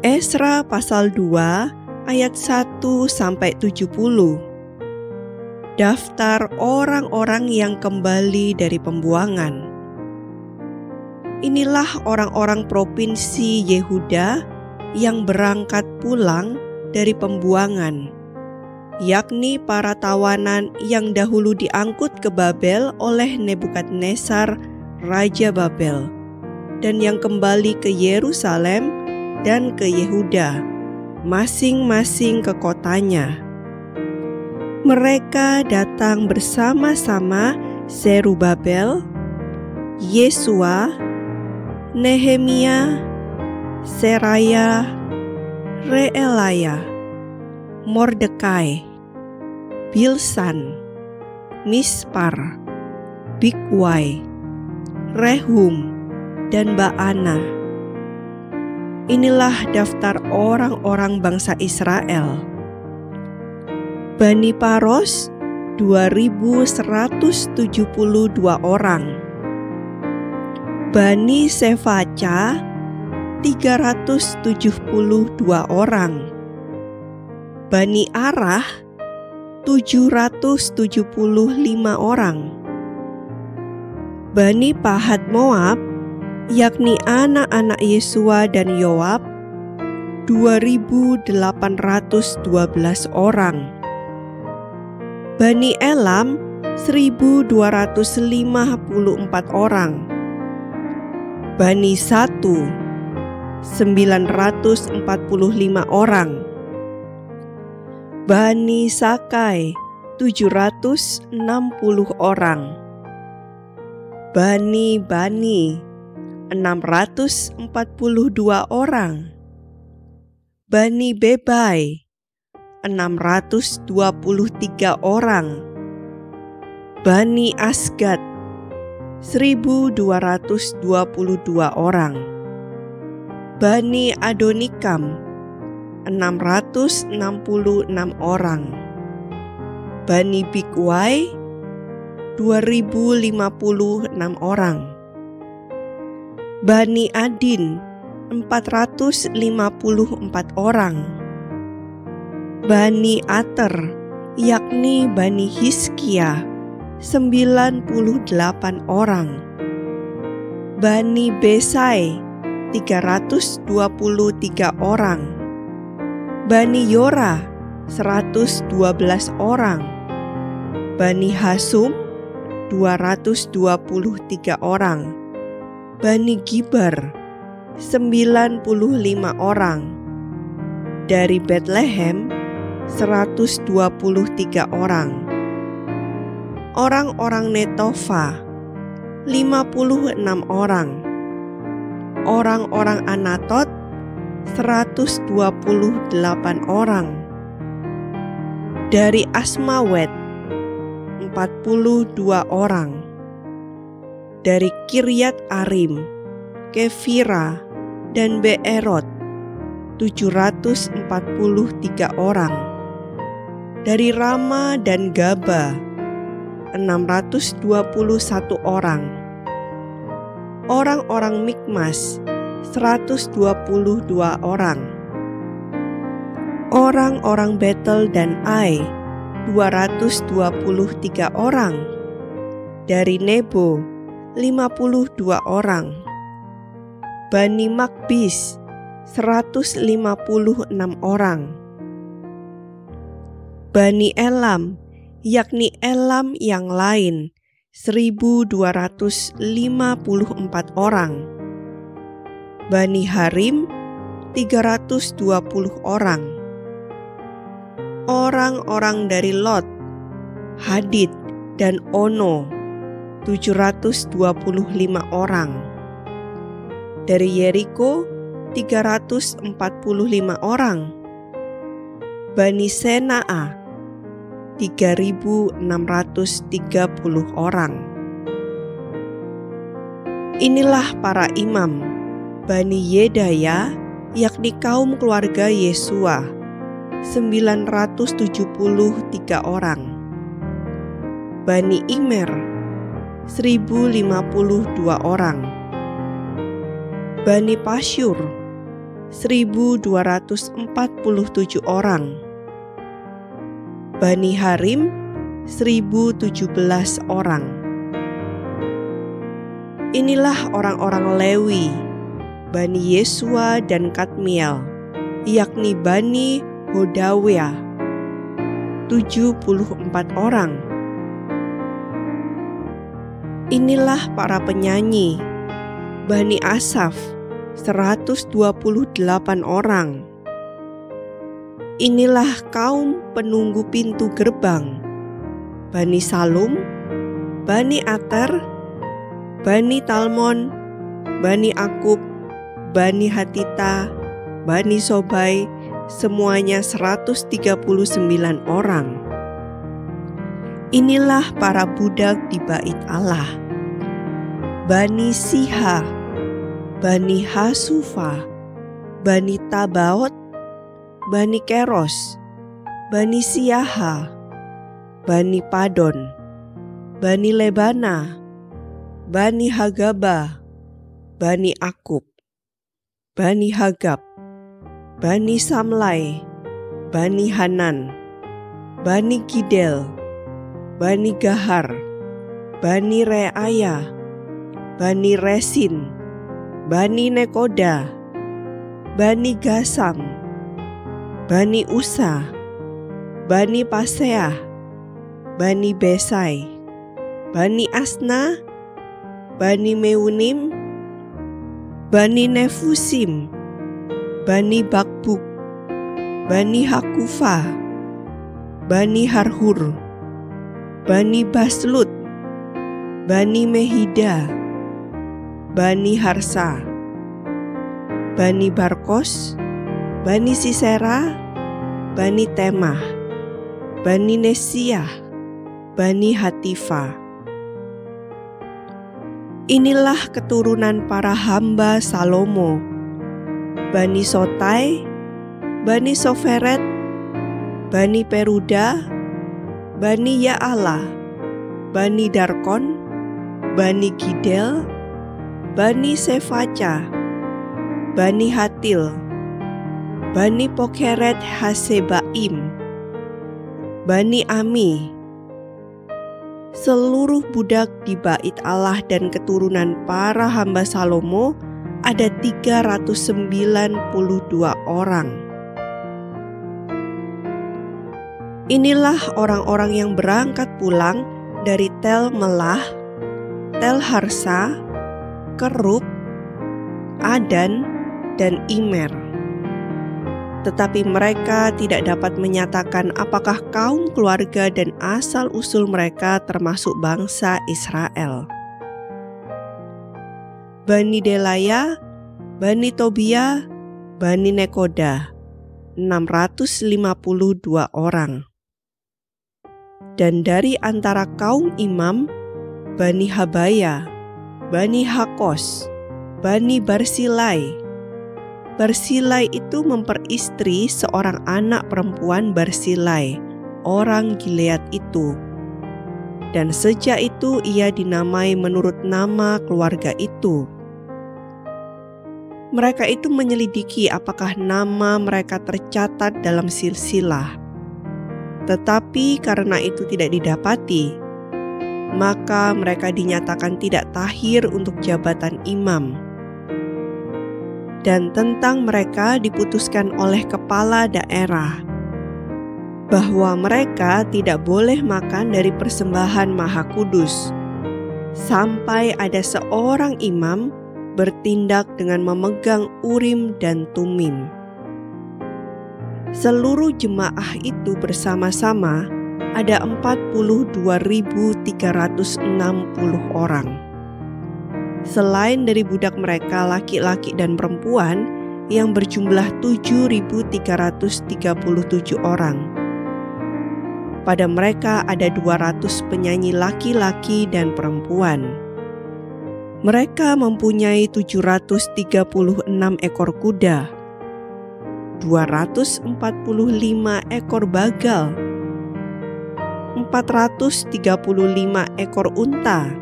Esra pasal 2 ayat 1-70. Daftar orang-orang yang kembali dari pembuangan. Inilah orang-orang provinsi Yehuda yang berangkat pulang dari pembuangan, yakni para tawanan yang dahulu diangkut ke Babel oleh Nebukadnezar, Raja Babel, dan yang kembali ke Yerusalem dan ke Yehuda, masing-masing ke kotanya. Mereka datang bersama-sama Zerubabel, Yesua, Nehemia, Seraya, Reelaya, Mordekai, Bilsan, Mispar, Bigwai, Rehum, dan Baana. Inilah daftar orang-orang bangsa Israel. Bani Paros 2.172 orang. Bani Sefaca 372 orang. Bani Arah 775 orang. Bani Pahat Moab, yakni anak-anak Yesua dan Yoab, 2.812 orang. Bani Elam 1.254 orang. Bani Satu 945 orang. Bani Sakai 760 orang. Bani 642 orang. Bani Bebai 623 orang. Bani Asgad 1.222 orang. Bani Adonikam 666 orang. Bani Bigwai 2.056 orang. Bani Adin 454 orang. Bani Ater, yakni Bani Hizkia, 98 orang. Bani Besai 323 orang. Bani Yora 112 orang. Bani Hasum 223 orang. Bani Gibar 95 orang. Dari Betlehem 123 orang. Orang-orang Netofa 56 orang. Orang-orang Anatot 128 orang. Dari Asmawet 42 orang. Dari Kiryat Arim, Kefira, dan Beerot 743 orang. Dari Rama dan Gaba 621 orang. Orang-orang Mikmas 122 orang. Orang-orang Betel dan Ai 223 orang. Dari Nebo 52 orang. Bani Makbis 156 orang. Bani Elam, yakni Elam yang lain, 1.254 orang. Bani Harim 320 orang. Orang-orang dari Lot, Hadid, dan Ono 725 orang. Dari Yeriko 345 orang. Bani Senaa 3.630 orang. Inilah para imam Bani Yedaya, yakni kaum keluarga Yesua, 973 orang. Bani Imer 1.052 orang. Bani Pasyur 1.247 orang. Bani Harim 1.017 orang. Inilah orang-orang Lewi, Bani Yesua dan Kadmiel, yakni Bani Hodawia, 74 orang. Inilah para penyanyi, Bani Asaf, 128 orang. Inilah kaum penunggu pintu gerbang, Bani Salum, Bani Ater, Bani Talmon, Bani Akub, Bani Hatita, Bani Sobai, semuanya 139 orang. Inilah para budak di bait Allah, Bani Siha, Bani Hasufa, Bani Tabaot, Bani Keros, Bani Siaha, Bani Padon, Bani Lebana, Bani Hagaba, Bani Akub, Bani Hagab, Bani Samlai, Bani Hanan, Bani Gidel, Bani Gahar, Bani Reaya, Bani Resin, Bani Nekoda, Bani Gasam, Bani Usa, Bani Paseah, Bani Besai, Bani Asna, Bani Meunim, Bani Nefusim, Bani Bakbuk, Bani Hakufa, Bani Harhur, Bani Baslut, Bani Mehida, Bani Harsa, Bani Barkos, Bani Sisera, Bani Temah, Bani Nesiah, Bani Hatifa. Inilah keturunan para hamba Salomo, Bani Sotai, Bani Soferet, Bani Peruda, Bani Ya'ala, Bani Darkon, Bani Gidel, Bani Sefaca, Bani Hatil, Bani Pokeret Hasebaim, Bani Ami. Seluruh budak di bait Allah dan keturunan para hamba Salomo ada 392 orang. Inilah orang-orang yang berangkat pulang dari Tel Melah, Tel Harsa, Kerub, Adan, dan Imer. Tetapi mereka tidak dapat menyatakan apakah kaum keluarga dan asal-usul mereka termasuk bangsa Israel. Bani Delaya, Bani Tobia, Bani Nekoda, 652 orang. Dan dari antara kaum imam, Bani Habaya, Bani Hakos, Bani Barsilai. Barsilai itu memperistri seorang anak perempuan Barsilai, orang Gilead itu. Dan sejak itu ia dinamai menurut nama keluarga itu. Mereka itu menyelidiki apakah nama mereka tercatat dalam silsilah. Tetapi karena itu tidak didapati, maka mereka dinyatakan tidak tahir untuk jabatan imam. Dan tentang mereka diputuskan oleh kepala daerah bahwa mereka tidak boleh makan dari persembahan Maha Kudus sampai ada seorang imam bertindak dengan memegang Urim dan Tumim. Seluruh jemaah itu bersama-sama ada 42.360 orang. Selain dari budak mereka laki-laki dan perempuan yang berjumlah 7.337 orang. Pada mereka ada 200 penyanyi laki-laki dan perempuan. Mereka mempunyai 736 ekor kuda, 245 ekor bagal, 435 ekor unta,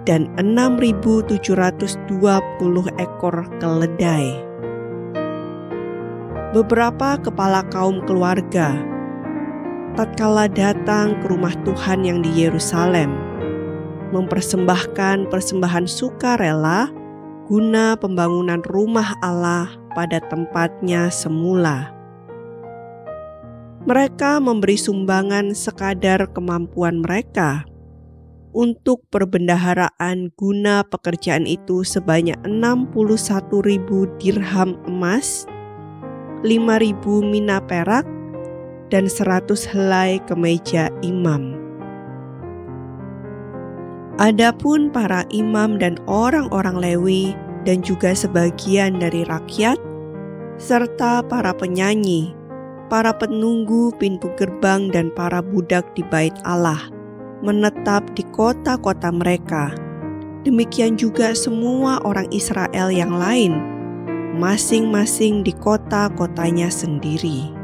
dan 6.720 ekor keledai. beberapa kepala kaum keluarga tatkala datang ke rumah Tuhan yang di Yerusalem, mempersembahkan persembahan sukarela guna pembangunan rumah Allah pada tempatnya semula. Mereka memberi sumbangan sekadar kemampuan mereka. Untuk perbendaharaan guna pekerjaan itu sebanyak 61.000 dirham emas, 5.000 mina perak, dan 100 helai kemeja imam. Adapun para imam dan orang-orang Lewi dan juga sebagian dari rakyat, serta para penyanyi, para penunggu pintu gerbang dan para budak di bait Allah, menetap di kota-kota mereka. Demikian juga semua orang Israel yang lain, masing-masing di kota-kotanya sendiri.